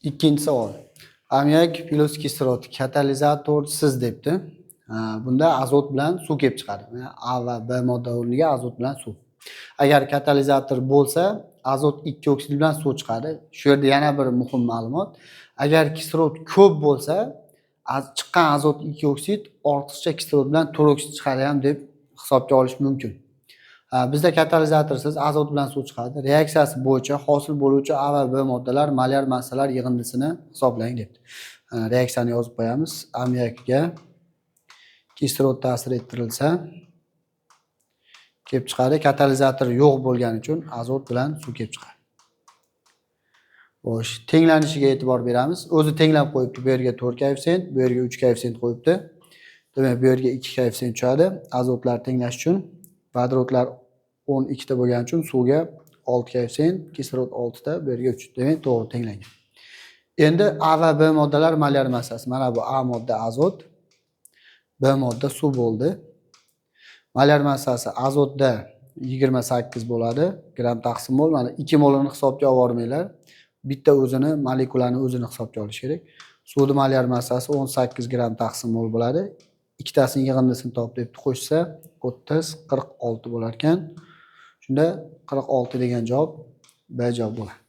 Ikkinchi savol. Ammiak plus kislorod katalizatorsiz debdi. Bunda azot bilan suv kelib chiqadi. A va B modda o'rniga azot bilan suv. Agar katalizator bo'lsa, azot 2 oksid bilan suv chiqadi. Shu yerda yana bir muhim ma'lumot. Agar kislorod ko'p bo'lsa, chiqqan azot 2 oksid ortiqcha kislorod bilan 4 oksid chiqadi ham deb hisobga olish mumkin. Bizda katalizatorsiz azot bilan suv chiqadi. Reaksiyasi bo'yicha hosil bo'luvchi A va B moddalar molyar massalar yig'indisini hisoblang debdi. Reaksiyani yozib qo'yamiz. Ammiakga kislorod ta'sir ettirilsa kelib chiqadi. Katalizator yo'q bo'lgani uchun azot bilan suv kelib chiqadi. Xo'sh, tenglanishiga e'tibor beramiz. O'zi tenglab qo'yibdi. Bu yerga 4 koeffitsient, bu yerga 3 koeffitsient qo'yibdi. Demak, bu yerga 2 koeffitsient tushadi. Azotlar tenglash uchun vodorодlar 12 ta bo'lgani uchun suvga 6 koeffitsient, kislorod 6 ta, bu yerga 3. Demak, to'g'ri tenglangan. Endi A va B moddalar molyar massasi. Mana bu A modda azot, B modda suv bo'ldi. Molyar massasi azotda 28 bo'ladi. Gram taqsim mol. Mana 2 molini hisobga olvormanglar. Bitta o'zini, molekulani o'zini hisobga olish kerak. Suvning molyar massasi 18 gram taqsim mol bo'ladi. Ikkitasining yig'indisini top deb qo'shsa 30 46 bo'lar ekan. Shunda 46 degan javob B javob bo'ladi.